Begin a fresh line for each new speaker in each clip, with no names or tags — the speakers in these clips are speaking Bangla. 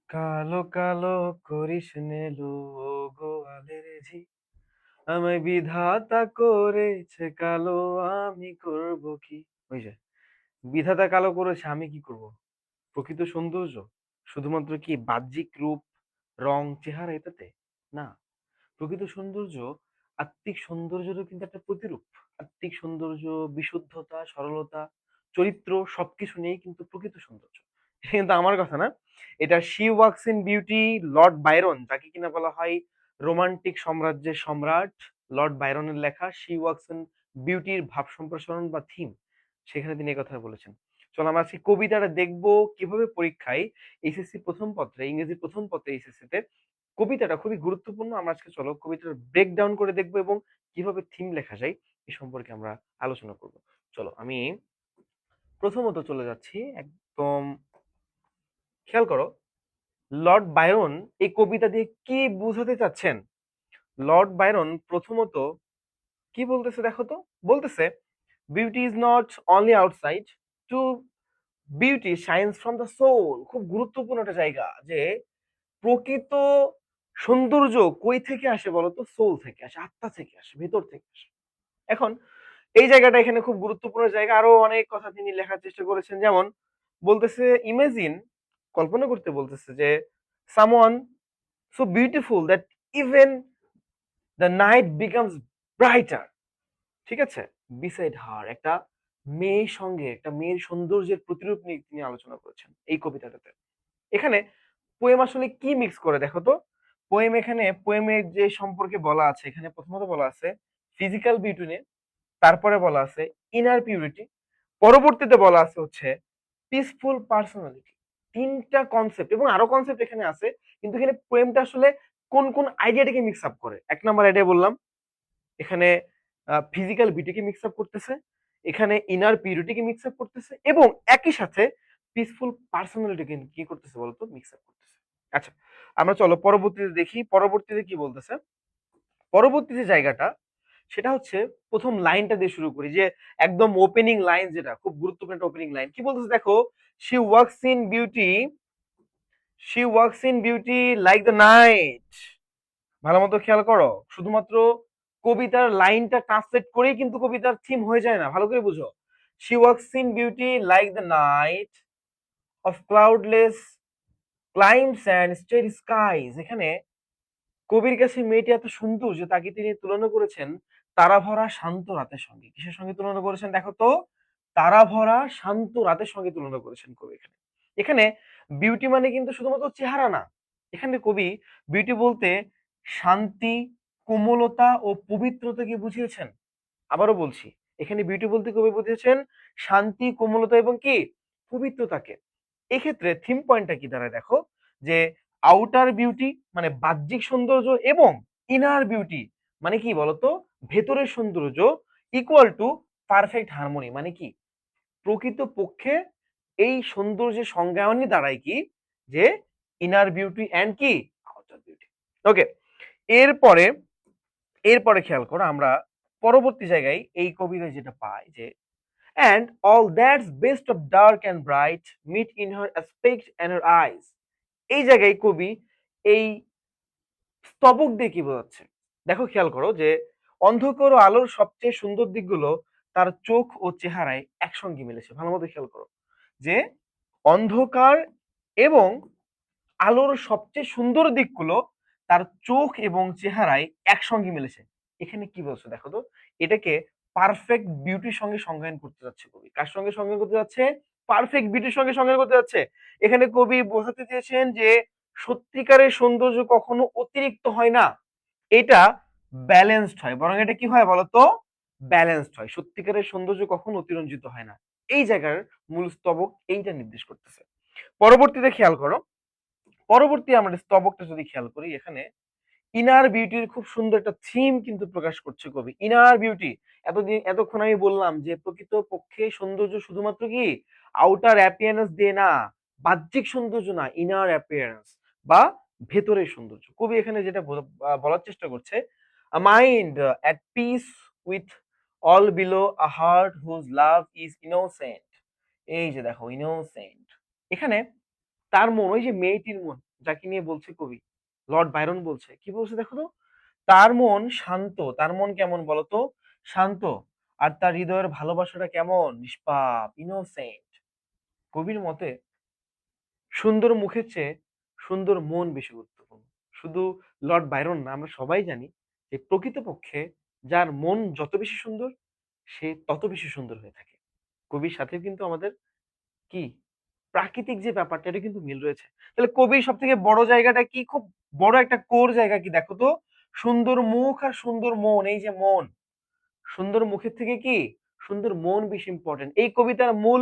কালো কালো করিস নে লো গোয়ালের ঝি, আমায় বিধাতা করেছে কালো, আমি করব কি? ওই যে বিধাতা কালো করেছে, আমি কি করব? প্রকৃত সৌন্দর্য শুধুমাত্র কি বাহ্যিক রূপ, রং, চেহারা এটাতে না। প্রকৃত সৌন্দর্য আত্মিক সৌন্দর্যেরও কিন্তু একটা প্রতিরূপ। আত্মিক সৌন্দর্য, বিশুদ্ধতা, সরলতা, চরিত্র সবকিছু নিয়েই কিন্তু প্রকৃত সৌন্দর্য। এটা কিন্তু আমার কথা না, এটা she walks in beauty, Lord Byron, যাকে কিনা বলা হয় রোমান্টিক সাম্রাজ্যের সম্রাট, লর্ড বাইরনের লেখা শি ওয়াক্স ইন বিউটির ভাব সম্প্রসারণ বা থিম, সেখানে তিনি এই কথা বলেছেন। চলো আমরা আজকে কবিতাটা দেখবো কিভাবে পরীক্ষায় এইচএসসি প্রথম পত্রে, ইংরেজি প্রথম পত্রে এইচএসসি তে কবিতাটা খুবই গুরুত্বপূর্ণ। আমরা আজকে চলো কবিতার ব্রেক ডাউন করে দেখবো এবং কিভাবে থিম লেখা যায় এ সম্পর্কে আমরা আলোচনা করব। চলো আমি প্রথমত চলে যাচ্ছি একদম, খেয়াল করো লর্ড বায়রন এই কবিতা দিয়ে কি বোঝাতে চাচ্ছেন। লর্ড বায়রন প্রথমত কি বলতেছে দেখো তো, বলতেছে beauty is not only outside, to beauty shines from the soul. খুব গুরুত্বপূর্ণ একটা জায়গা, যে প্রকৃত সৌন্দর্য কই থেকে আসে বলতো? সোল থেকে আসে, আত্মা থেকে আসে, ভেতর থেকে আসে। এখন এই জায়গাটা এখানে খুব গুরুত্বপূর্ণ জায়গা। আরো অনেক কথা তিনি লেখার চেষ্টা করেছেন, যেমন বলতেছে ইমেজিন, কল্পনা করতে বলতেছে যে someone so beautiful that even the night becomes brighter. ঠিক আছে, বিসাইড হার, একটা মেয়ের সঙ্গে একটা মেয়ের সৌন্দর্যের প্রতিরূপ নিয়ে তিনি আলোচনা করেছেন এই কবিতাটাতে। এখানে পোয়েম আসলে কি মিক্স করে দেখো তো। পোয়েম, এখানে পোয়েমের যে সম্পর্কে বলা আছে, এখানে প্রথমত বলা আছে ফিজিক্যাল বিউটি নিয়ে, তারপরে বলা আছে ইনার পিউরিটি, পরবর্তীতে বলা আছে হচ্ছে পিসফুল পার্সোনালিটি। তিনটা কনসেপ্ট এবং আরো কনসেপ্ট এখানে আছে, কিন্তু এখানে পোয়েমটা আসলে কোন কোন আইডিয়াটাকে মিক্স আপ করে। এক নম্বর আইডিয়া বললাম, এখানে ফিজিক্যাল বিউটিকে মিক্স আপ করতেছে, এখানে ইনার পিউরিটিকে মিক্স আপ করতেছে, এবং একই সাথে পিসফুল পার্সোনালিটিকে কি করতেছে বলতো? মিক্স আপ করতেছে। আচ্ছা, আমরা চলো পরবর্তীতে দেখি পরবর্তীতে কি বলতেছে। পরবর্তী যে জায়গাটা সেটা হচ্ছে প্রথম লাইনটা দিয়ে শুরু করি, যে একদম ওপেনিং লাইন, যেটা খুব গুরুত্বপূর্ণ একটা ওপেনিং লাইন। কি বলতেছে দেখো, she walks in beauty, she walks in beauty like the night. ভালো মতো খেয়াল করো, শুধুমাত্র কবিতার লাইনটা ট্রান্সলেট করেই কিন্তু কবিতার থিম হয়ে যায় না, ভালো করে বুঝো। She walks in beauty like the night of cloudless climes and starry skies. এখানে কবির কাছে মেয়েটি এত সুন্দর যে তাকে তিনি তুলনা করেছেন তারা ভরা শান্ত রাতের সঙ্গে। কিসের সঙ্গে তুলনা করেছেন দেখো তো? তারা ভরা শান্ত রাতের সঙ্গে তুলনা করেছেন কবি এখানে। এখানে বিউটি মানে কিন্তু শুধুমাত্র চেহারা না, এখানে কবি বিউটি বলতে শান্তি, কোমলতা ও পবিত্রতাকে বুঝিয়েছেন। আবারও বলছি, এখানে বিউটি বলতে কবি বুঝিয়েছেন শান্তি, কোমলতা এবং কি পবিত্রতাকে। এক্ষেত্রে থিম পয়েন্টটা কি দাঁড়ায় দেখো, যে আউটার বিউটি মানে বাহ্যিক সৌন্দর্য এবং ইনার বিউটি মানে কি বলতো? ভেতরের সৌন্দর্য, ইকুয়াল টু পারফেক্ট হারমোনি। মানে কি প্রকৃত পক্ষে এই সৌন্দর্যের সংজ্ঞায়নই দাঁড়ায় কি, যে ইনার বিউটি অ্যান্ড কি আউটার বিউটি। ওকে, এরপরে এরপরে খেয়াল করো, আমরা পরবর্তী জায়গায় এই কবিতায় যেটা পাই, যে and all that's best of dark and bright meet in her aspect and her eyes। এই জায়গায় কবি এই স্তবক দিয়ে কি বোঝাচ্ছে দেখো, খেয়াল করো, যে অন্ধকার ও আলোর সবচেয়ে সুন্দর দিকগুলো তার চোখ ও চেহারায় একসঙ্গে মিলেছে। ভালো মতো খেয়াল করো, যে অন্ধকার এবং আলোর সবচেয়ে সুন্দর দিকগুলো তার চোখ এবং চেহারায় একসঙ্গে মিলেছে। এখানে কি বলছে দেখো তো, এটাকে পারফেক্ট বিউটির সঙ্গে সংজ্ঞায়ন করতে যাচ্ছে কবি। কার সঙ্গে সংজ্ঞায়ন করতে যাচ্ছে? পারফেক্ট বিউটির সঙ্গে সংজ্ঞায়ন করতে যাচ্ছে। এখানে কবি বোঝাতে চেয়েছেন যে সত্যিকারের সৌন্দর্য কখনো অতিরিক্ত হয় না, এটা ব্যালেন্সড হয়। বরং এটা কি হয় বলতো? ব্যালেন্সড হয়। সত্যিকারের সৌন্দর্য কখনো অতিরঞ্জিত হয় না। এই জায়গার মূল স্তবক এইটা নির্দেশ করতেছে। পরবর্তীতে খেয়াল করো, পরবর্তী আমরা স্তবকটা যদি খেয়াল করি, এখানে ইনার বিউটির খুব সুন্দর একটা থিম কিন্তু প্রকাশ করছে কবি। ইনার বিউটি, এতক্ষণ আমি বললাম যে প্রকৃত পক্ষে সৌন্দর্য শুধুমাত্র কি আউটার অ্যাপিয়ারেন্স দিয়ে না, বাহ্যিক সৌন্দর্য না, ইনার অ্যাপিয়ারেন্স বা ভেতরের সৌন্দর্য। কবি এখানে যেটা বলার চেষ্টা করছে, a mind at peace with all below, a heart whose love is innocent. এই যে দেখো ইনোসেন্ট, এখানে তার মন, ওই যে মেয়েটির মন, যাকে নিয়ে বলছে কবি, লর্ড বাইরন বলছে, কি বলছে দেখো তো, তার মন শান্ত, তার মন কেমন বলতো, শান্ত, আর তার হৃদয়ের ভালোবাসাটা কেমন, নিষ্পাপ, ইনোসেন্ট। কবির মতে সুন্দর মুখের চেয়ে সুন্দর মন বেশি গুরুত্বপূর্ণ। শুধু লর্ড বাইরন না, আমরা সবাই জানি যে প্রকৃতপক্ষে যার মন যত বেশি সুন্দর, সে তত বেশি সুন্দর হয়ে থাকে। কবির সাথে কিন্তু আমাদের কি প্রাকৃতিক যে ব্যাপারটা, এটা কিন্তু মিল রয়েছে। তাহলে কবির সব থেকে বড় জায়গাটা কি, খুব বড় একটা কোর জায়গা কি দেখো তো, সুন্দর মুখ আর সুন্দর মন। এই যে মন, সুন্দর মুখের থেকে কি সুন্দর মন বেশি ইম্পর্টেন্ট। এই কবিতার মূল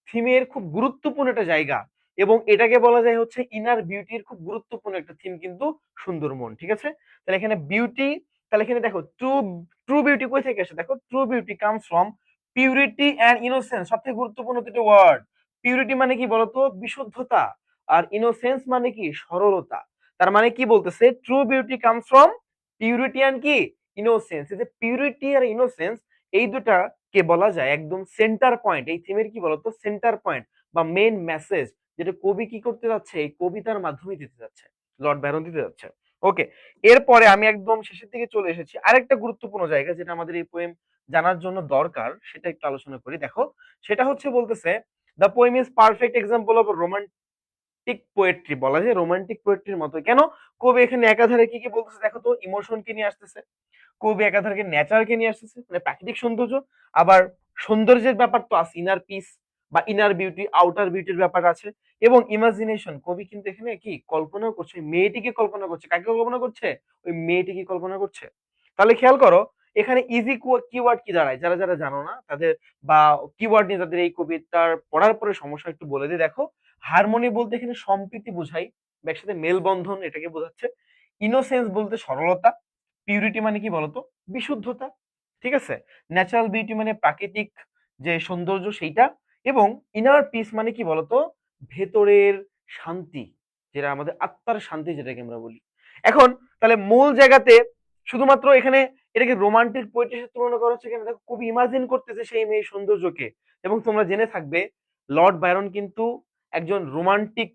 থিমের খুব গুরুত্বপূর্ণ একটা জায়গা, এবং এটাকে বলা যায় হচ্ছে ইনার বিউটির খুব গুরুত্বপূর্ণ একটা থিম কিন্তু সুন্দর মন। ঠিক আছে, তাহলে এখানে বিউটি, তাহলে এখানে দেখো ট্রু, ট্রু বিউটি কই থেকে আসে, দেখো true beauty comes from purity and innocence. সবথেকে গুরুত্বপূর্ণ দুটো ওয়ার্ড, পিউরিটি মানে কি বলতো, বিশুদ্ধতা, আর ইনোসেন্স মানে কি সরলতা। তার মানে কি বলতেছে, true beauty comes from purity and কি ইনোসেন্স। এই যে পিউরিটি আর ইনোসেন্স, এই দুটা কে বলা যায় একদম সেন্টার পয়েন্ট এই থিমের, কি বলতো সেন্টার পয়েন্ট বা মেইন মেসেজ, যেটা কবি কি করতে যাচ্ছে এই কবিতার মাধ্যমে দিতে যাচ্ছে, লর্ড ব্যারন দিতে যাচ্ছে। ওকে, এরপরে আমি একদম শেষের দিকে চলে এসেছি, আরেকটা গুরুত্বপূর্ণ জায়গা যেটা আমাদের এই পোয়েম জানার জন্য দরকার, সেটা একটু আলোচনা করি। দেখো, সেটা হচ্ছে বলতেছে, the poem is perfect example of romantic poetry, বলা যায় রোমান্টিক পোয়েট্রির মতো। কেন, কবি এখানে একাধারে কি কি বলতেছে দেখো তো, ইমোশনকে নিয়ে আসতেছে, কবি একাধারে নেচারকে নিয়ে আসতেছে, মানে প্রাকৃতিক সৌন্দর্য, আবার সৌন্দর্যের ব্যাপার তো আছে, ইনার পিস বা ইনার বিউটি, আউটার বিউটির ব্যাপার আছে, এবং ইমাজিনেশন, কবি কিন্তু এখানে কি কল্পনা করছে, মেয়েটিকে কল্পনা করছে, কাকে কল্পনা করছে, ওই মেয়েটিকে কল্পনা করছে। তাহলে খেয়াল করো, এখানে ইজি কিওয়ার্ড কি দাঁড়ায়, যারা যারা জানো না তাদের, বা কিওয়ার্ড নিয়ে তাদের এই কবিতার পড়ার পরে সমস্যা একটু বলে দিই। দেখো, হারমোনি বলতে এখানে সম্প্রীতি বোঝাই, বা একসাথে মেলবন্ধন এটাকে বোঝাচ্ছে। ইনোসেন্স বলতে সরলতা, পিউরিটি মানে কি বলতো বিশুদ্ধতা, ঠিক আছে, ন্যাচারাল বিউটি মানে প্রাকৃতিক যে সৌন্দর্য সেইটা, এবং ইনার পিস মানে কি বলতো ভেতরের শান্তি, যেটা আমাদের আত্মার শান্তি যেটাকে আমরা বলি। এখন তাহলে মূল জায়গাতে শুধুমাত্র এখানে এটাকে রোমান্টিক পোয়েট্রির সাথে তুলনা করা হচ্ছে, কেন দেখো খুব ইমাজিন করতেছে সেই মেয়ে সৌন্দর্যকে। এবং তোমরা জেনে থাকবে লর্ড বায়রন কিন্তু একজন রোমান্টিক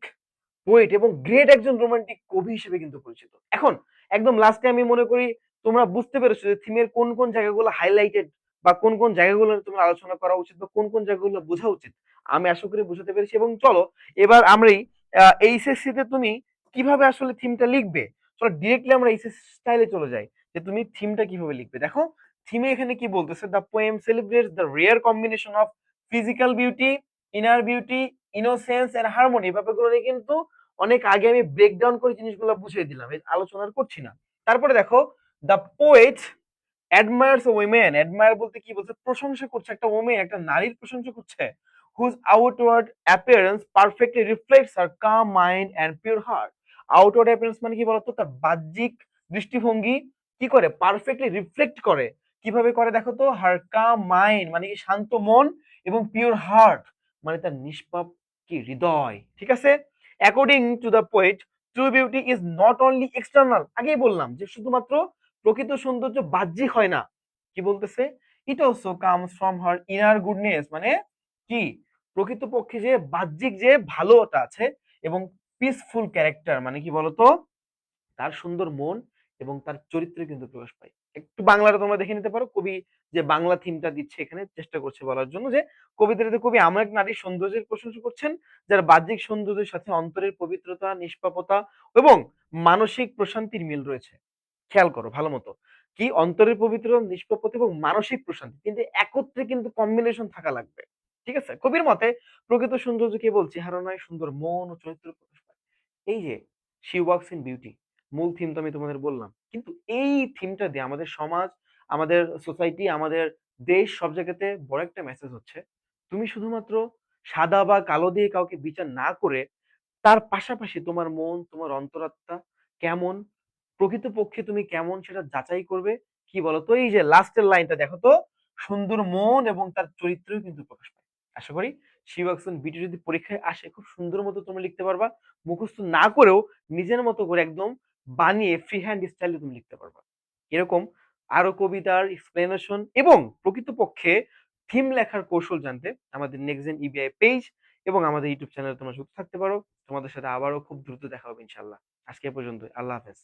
পোয়েট এবং গ্রেট একজন রোমান্টিক কবি হিসেবে কিন্তু পরিচিত। এখন একদম লাস্টে আমি মনে করি তোমরা বুঝতে পেরেছো যে থিমের কোন কোন জায়গাগুলো হাইলাইটেড, বা কোন কোন জায়গাগুলো তোমার আলোচনা করা উচিত, বা কোন কোন জায়গাগুলো বোঝা উচিত। আমি আশা করি বুঝাতে পেরেছি। এবং চলো এবার আমরাই এইচএসসি তে তুমি কিভাবে আসলে থিমটা লিখবে, চলো ডিরেক্টলি আমরা এইচএসসি স্টাইলে চলে যাই, যে তুমি থিমটা কিভাবে লিখবে। দেখো, থিমে এখানে কি বলতেছে, the poem celebrates the rare combination of physical beauty, inner beauty, innocence and harmony. ব্যাপারগুলো নিয়ে কিন্তু অনেক আগে আমি ব্রেকডাউন করে জিনিসগুলো বুঝিয়ে দিলাম, এই আলোচনা করছি না। তারপরে দেখো, the poet admires women, admire বলতে কি বলছে, প্রশংসা করছে একটা ওমেন, একটা নারীর প্রশংসা করছে, whose outward appearance perfectly reflects her calm mind and pure heart. Outward appearance মানে কি বলতো, তার বাহ্যিক দৃষ্টিভঙ্গি কি করে পারফেক্টলি রিফ্লেক্ট করে, কিভাবে করে দেখো তো, হার কাম মাইন্ড মানে কি শান্ত মন, এবং পিওর হার্ট মানে তার নিষ্পাপ কি হৃদয়। ঠিক আছে, according to the poet true beauty is not only external, আগেই বললাম যে শুধুমাত্র প্রকৃত সৌন্দর্য বাহ্যিক হয় না, কি বলতেছে, it also comes from her inner goodness, মানে কি প্রকৃতপক্ষে যে বাহ্যিক যে ভালোটা আছে, এবং পিসফুল ক্যারেক্টার মানে কি বলতো তার সুন্দর মন এবং তার চরিত্রে কিন্তু প্রকাশ পায়। একটু বাংলাটা তোমরা দেখে নিতে পারো, কবি যে বাংলা থিমটা দিচ্ছে এখানে, চেষ্টা করছে বলার জন্য যে কবিতাটিতে কবি এমন এক নারীর সৌন্দর্যের প্রশংসা করছেন যার বাহ্যিক সৌন্দর্যের সাথে অন্তরের পবিত্রতা, নিষ্পাপতা এবং মানসিক প্রশান্তির মিল রয়েছে। খেয়াল করো ভালো মতো, কি অন্তরের পবিত্রতা, নিষ্পাপতা এবং মানসিক প্রশান্তি কিন্তু একত্রে কিন্তু কম্বিনেশন থাকা লাগবে। ঠিক আছে, কবির মতে প্রকৃত সৌন্দর্য কে বলছে, হারানোয় সুন্দর মন ও চরিত্র প্রকাশ পায়। এই যে শি ওয়ার্কস ইন বিউটি, মূল থিম তো আমি তোমাদের বললাম, কিন্তু এই থিমটা দিয়ে আমাদের সমাজ, আমাদের সোসাইটি, আমাদের দেশ, সব জায়গাতে বড় একটা মেসেজ হচ্ছে, তুমি শুধুমাত্র সাদা বা কালো দিয়ে কাউকে বিচার না করে, তার পাশাপাশি তোমার মন, তোমার অন্তরাত্মা কেমন, প্রকৃতপক্ষে তুমি কেমন সেটা যাচাই করবে। কি বলতো, এই যে লাস্টের লাইনটা দেখো তো, সুন্দর মন এবং তার চরিত্রই কিন্তু প্রকাশ পায়। আশা করি শিবাকসন বিটি যদি পরীক্ষায় আসে খুব সুন্দর মতো তুমি লিখতে পারবা, মুখস্থ না করেও নিজের মতো করে একদম বানিয়ে ফ্রি হ্যান্ড স্টাইলে তুমি লিখতে পারবা। এরকম আরো কবিতার এক্সপ্লেনেশন এবং প্রকৃতপক্ষে থিম লেখার কৌশল জানতে আমাদের নেক্সট জেন ইবিআই পেজ এবং আমাদের ইউটিউব চ্যানেলে তোমরা যুক্ত থাকতে পারো। তোমাদের সাথে আবারও খুব দ্রুত দেখা হবে ইনশাআল্লাহ। আজকে এ পর্যন্তই। আল্লাহ হাফেজ।